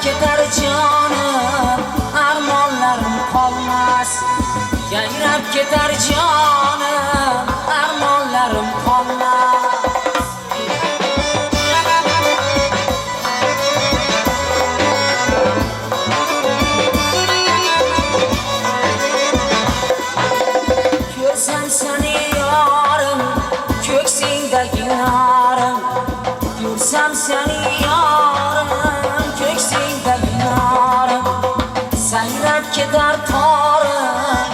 ketar canım, armonlarim qolmas. Yayrab ketar canım, armonlarim qolmas. Ko'rsam seni yorim, ko'ksingdagi norim. Ko'rsam seni yorim, ko'ksingdagi norim. Sayrab ketar torim,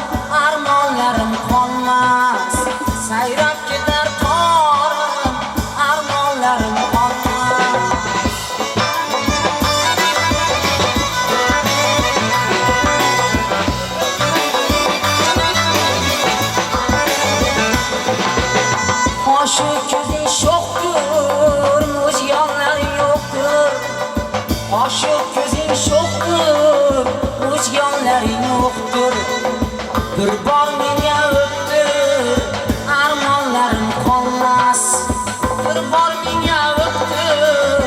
armonlarim qolmas. Sayrab ketar torim, armonlarim qolmas. Qoshi ko'zing sho'xdir, muz yonlaring yo'qdir. Qoshi ko'zing sho'xdir, muz yonlaring yo'qdir. Bir bor menga o'tdir, armonlarim qolmas. Bir bor menga o'tdir,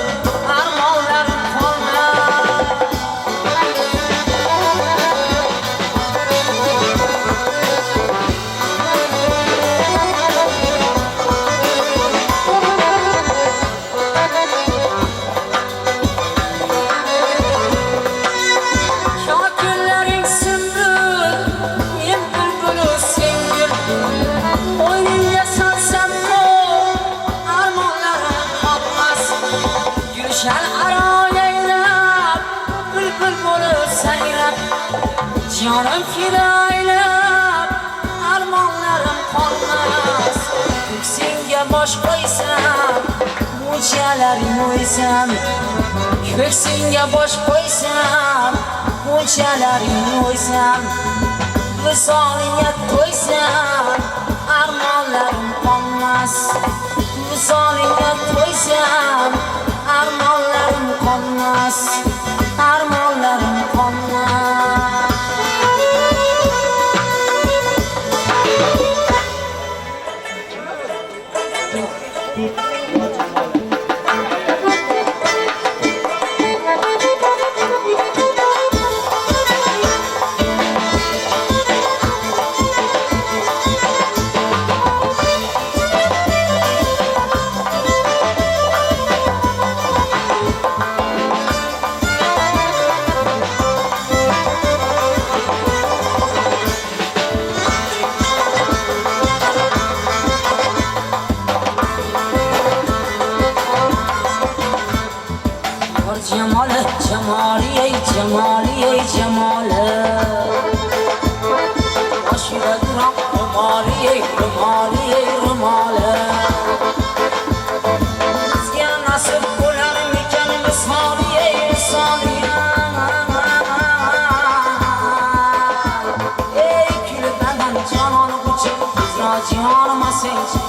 armonlarim qolmas. Shokillaring sindil, men bulbuli sengil. O'yningga solsam armonlarim qolmas. Gulshan aro yayrab, bulbul bo'lib sayrab. Jonim fido aylab, armonlarim qolmas. Ko'ksingga bosh qo'ysam, bunchalaring o'ysam. Ko'ksingga bosh qo'ysam, bunchalaring o'ysam. Visolingga to'ysam, armonlarim qolmas. Visolingga to'ysam, armonlarim qolmas. Armonlarim qolmas. Jamoli, jamoli, ey jamoli, ey jamoli. Boshida turoq ro'moli, ey ro'moli, ey ro'moli. Bizga nasib bo'larmikan misoli, ey misoli. Ey kulbadan jon olguchi, tezroq jonima senchi.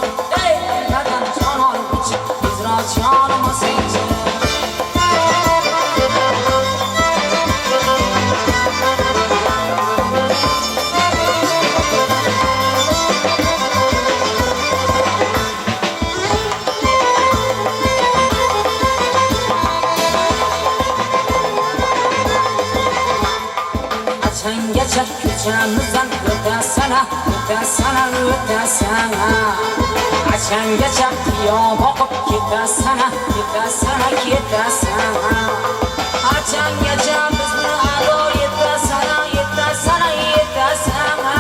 Ey kulbadan jon olguchi, tezroq jonima senchi. Açangacha ko'chamizdan o'tasana, o'tasana, o'tasana. Açangacha qiyo boqib ketasana, ketasana, ketasana. Açangacha bizni ado etasana, etasana, etasana.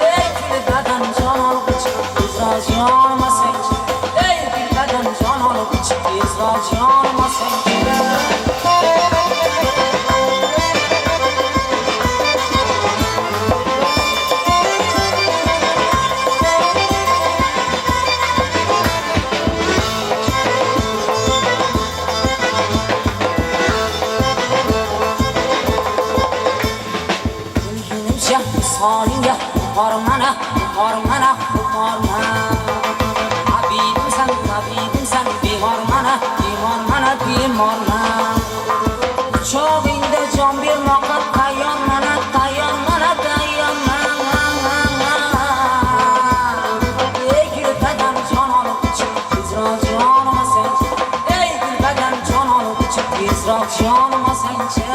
Ey kulbadan jon olguchi, tezroq jonima senchi. Ey kulbadan jon olguchi, tezroq jonima senchi. Solinga hormana, hormana, hormana. Habibimsan, habibimsan, bemormana, bemormana, bemormana. Cho'g'ingda jon bermoqqa tayyormana, tayyormana, tayyormana. Ey kulbadan jon olguchi, tezroq jonima senchi. Ey kulbadan jon olguchi. canıma sençe.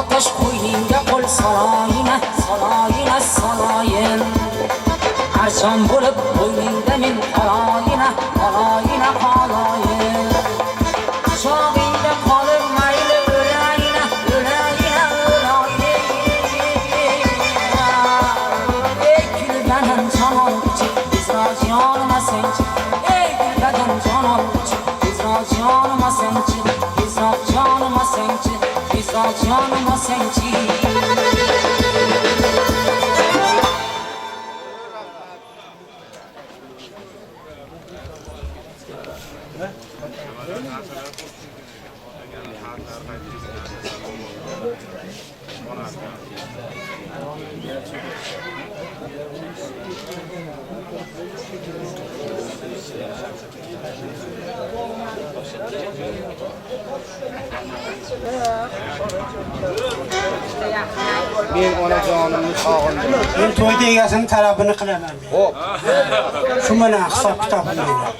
Ateş koyinga qo'l salayina, salayina, salayin. Archon bo'lib bo'yningda men qolayina, qolayina, qolayin. Chog'ingda qolib mayli o'layina, o'layina, o'layin. Ey kulbadan jon olguchi, tezroq jonima senchi. Ey kulbadan jon olguchi, tezroq jonima senchi, tezroq jonima senchi. Tezroq jonima senchi. Men onajonimni sog'indim. Men to'yda egasini talabini qilaman. Xo'p. Shu bilan hisob kitob qilaylik.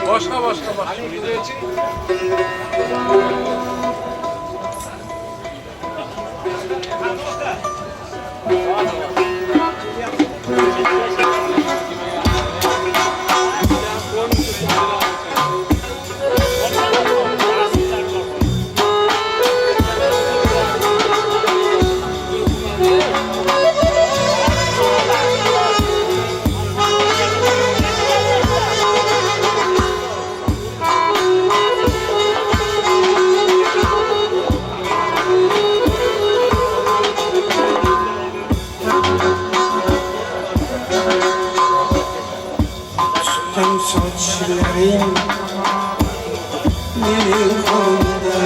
Boshqa. Saçlarım benim kolumda.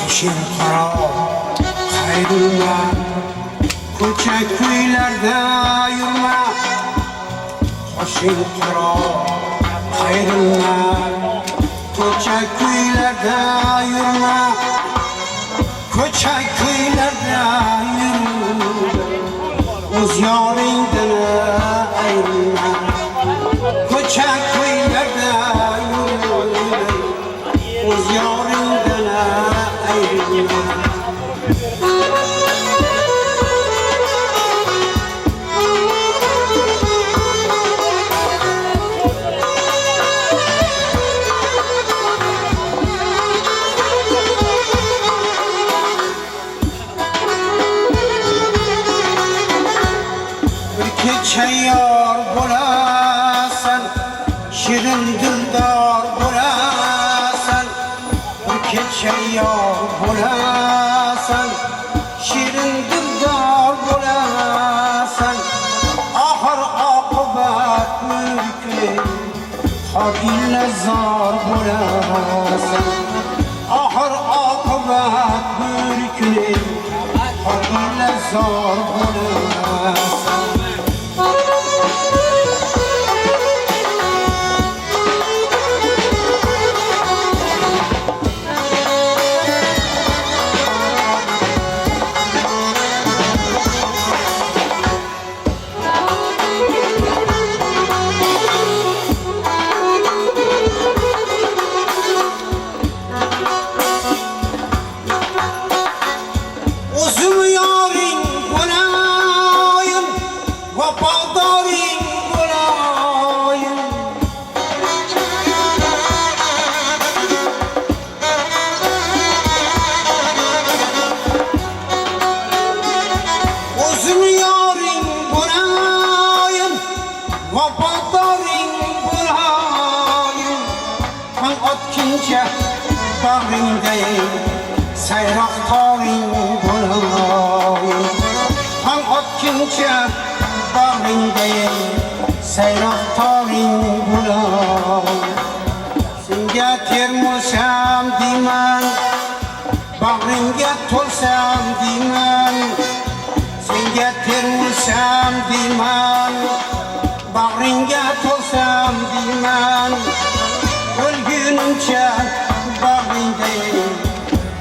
Başım kara, kayrılma, ko'cha ko'ylarda yurma. Başım kara, kayrılma, ko'cha ko'ylarda yurma. Ko'cha ko'ylarda yurma, o'z yoringdan ayrilma. Ko'cha ko'ylarda yurma, o'z yoringdan ayrilma. Çayyor bulasan, şirin dildar bulasan. Çayyor bulasan, şirin dildar bulasan. Ahır akıbat mülkü, hadille zar bulasan. Ahır akıbat mülkü, hadille zar bulasan. Uzun yarim bulasan. otguncha bag'ringdayam sayroq tog'ing bo'layin. Tong otguncha bag'ringdayam sayroq tog'ing bo'layin. Senga termulsam deyman, bag'ringga to'lsam deyman. Senga termulsam deyman, bag'ringga to'lsam deyman. O'lgunimcha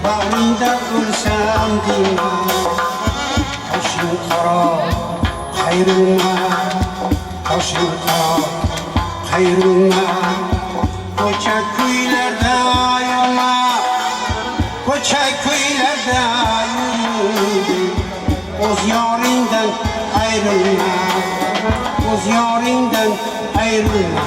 bag'ringda o'lsam deyman. Toshing qaro qayrilma, toshing qaro qayrilma. Ko'cha kuylarda yolma, ko'cha kuylarda yurdi. O'z yoringdan ayrilma, o'z yoringdan ayrilma.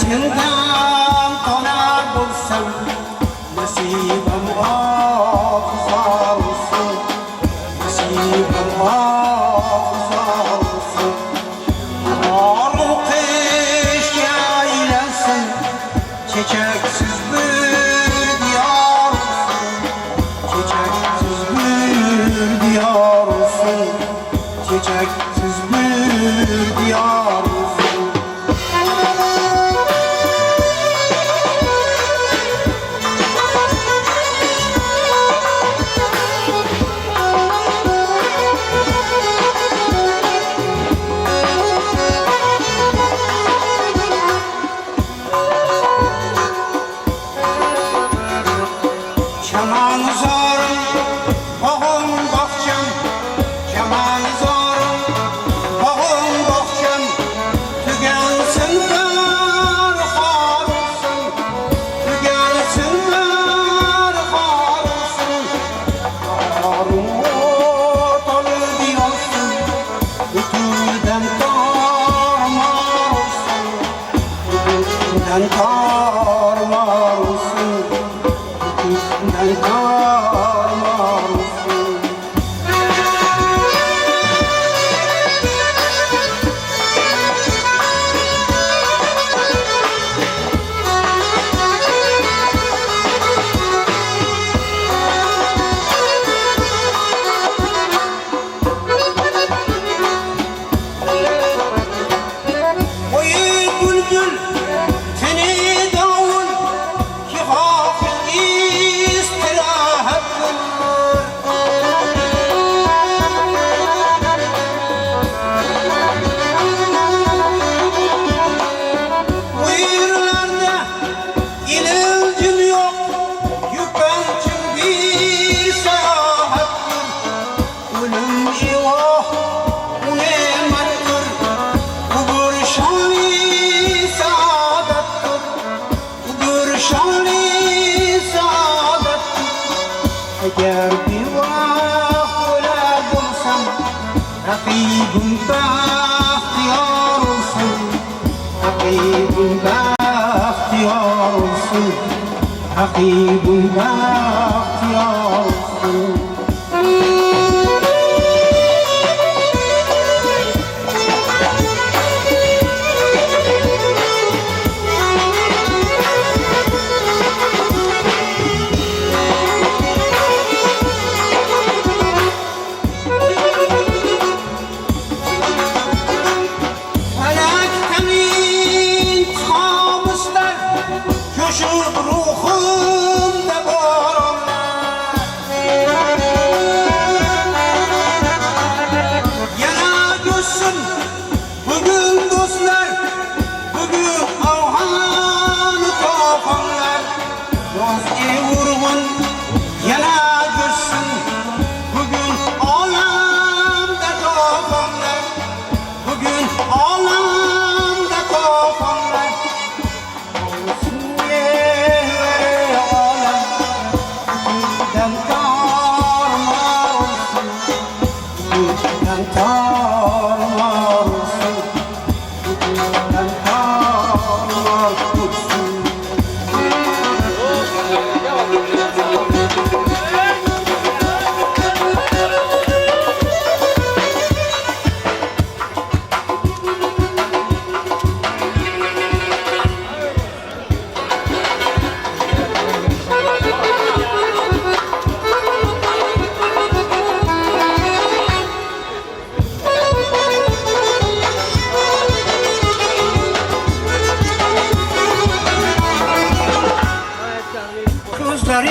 Sendan tonar bo'lsam, nasibam ofzor bo'lsin, nasibam ofzor bo'lsin. Yorim qishga aylansin, chechaksiz bir diyor olsin, chechaksiz bir diyor olsin, chechaksiz bir diyor olsin. Çaman zorum, bağım bahçem, çaman zorum, bağım bahçem. Tügensin derhal olsun, tügensin derhal olsun. Yarım ortalı diyorsun, bütünden tarmar olsun, bütünden tarmar olsun. Ben kalmamışım. Oy bülbül, seni davul ki hafif istirahat kıl. Bu yerlerde ilacım yok, yüpençim bir seyahattir. Ölüm eyvah, bu nimettir, bu bir şanlı saadettir, bu bir şanlı saadettir. Eğer bir vakt öyle bulsam, rakibim bahtiyar olsun, rakibim bahtiyar olsun, rakibim bahtiyar olsun. Felakten intikamızlar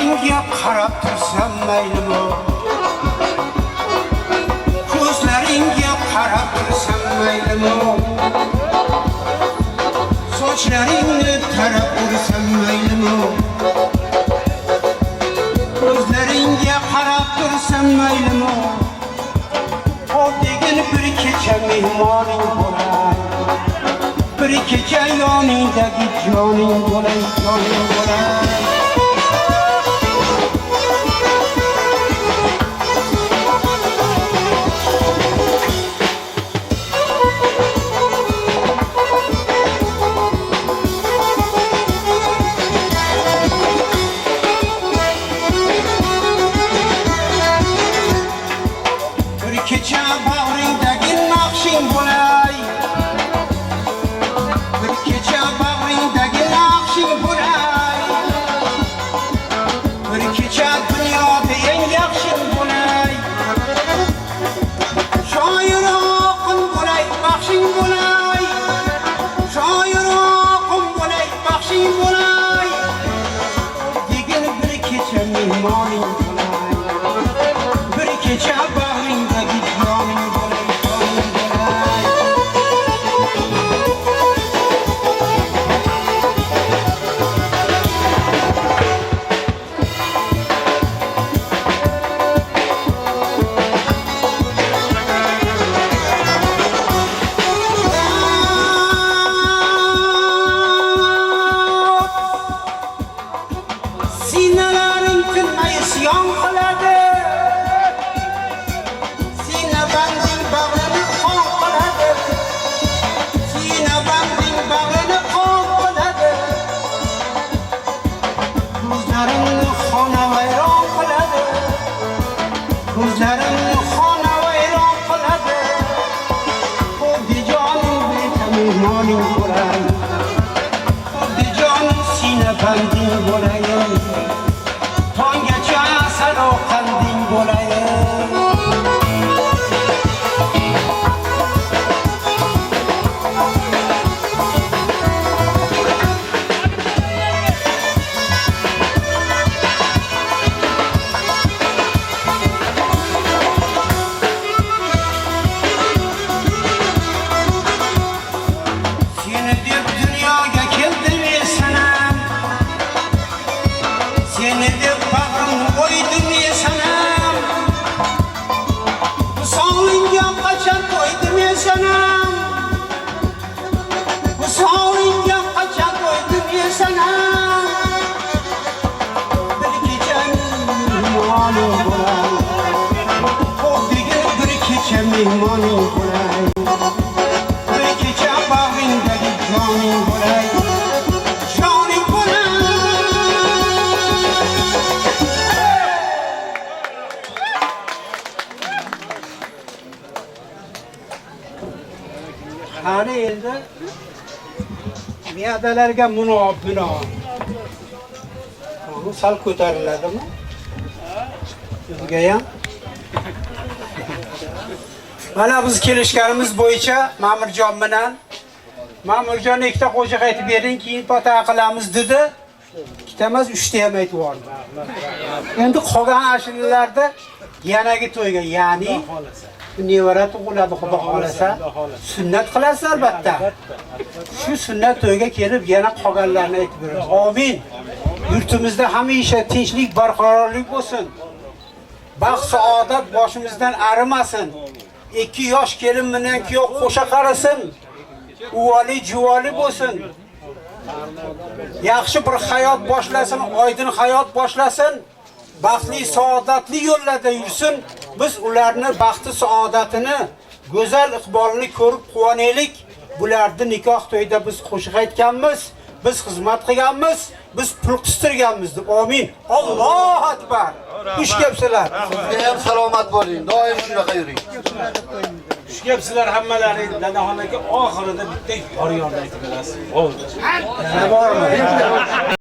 ko'zlaringga qarab tursam maylimi? Ko'zlaringga qarab tursam maylimi? Sochlaringni tarab ursam maylimi? Ko'zlaringga qarab tursam maylimi? O degin bir kecha mehmoning bo'lay, bir kecha yoningdagi joning bo'lay, joning bo'lay. Kecha bag'ringdagi naqshing bo'lay, bir kecha bag'ringdagi naqshing bo'lay, bir kecha dunyoda eng yaxshing bo'lay, shoir oqim bo'lay, baxshing bo'lay, shoir oqim bo'lay, baxshing bo'lay, degin bir kecha mehmoning bo'lay, bir kecha bag'ringdagi sinalaring tinmay isyon qiladi, sina banding bag'rini qon qiladi, sina banding bag'rini qon qiladi, ko'zlarimni xonavayron qiladi, ko'zlarimni xonavayron qiladi. Xuddi jonim bitta mehmoning bo'lay, xuddi jonim sina banding bo'lay, tonggacha saroqanding bo'lay. Seni deb dunyoga keldim sanam, seni deb bag'rimni qo'ydim sanam, visolingga qachon qo'ydim sanam, visolingga qachon qo'ydim sanam, bir kecha mehmoning bo'lay, xuddi bir kecha mehmoning bo'lay, bir kecha bag'ringdagi joning bo'lay, joning bo'lay. Qani endi miyadalarga binoan bu sal ko'tariladimi? Sizga ham mana biz kelishganimiz bo'yicha Ma'murjon bilan Ma'murjon ikkita qo'shiq aytib bering, keyin pata qilamiz dedi. Ikkita emas, 3 ta ham aytib yubordi. Endi qolgan ashulalarda yanagi to'yga, ya'ni nevara tug'iladi, xudo xolasa, sunnat qilasiz albatta. Shu sunnat to'yga kelib yana qolganlarni aytib beramiz. Amin. Yurtimizda hamisha tinchlik, barqarorlik bo'lsin. Baxt, saodat boshimizdan arimasin. 2 yosh kelin bilan kuyov qo'sha qarasin. Uvoli, juvoli bo'lsin. Yaxshi bir hayot boshlasin, oydin hayot boshlasin. Baxtli, saodatli yo'llarda yursin. Biz ularni baxti, saodatini, go'zal iqbolini ko'rib quvonaylik. Bularni nikoh to'yida biz qo'shiq aytganmiz, biz xizmat qilganmiz, biz pul qistirganmiz deb. Amin. Allohu akbar. Xush kelibsizlar. Sizga ham salomat bo'ling. Doim shunaqa yuring. Xush kelibsizlar hammalaring. Dadaxonaga oxirida bitta yor-yorda aytib berasiz. Bo'ldi. Bormi?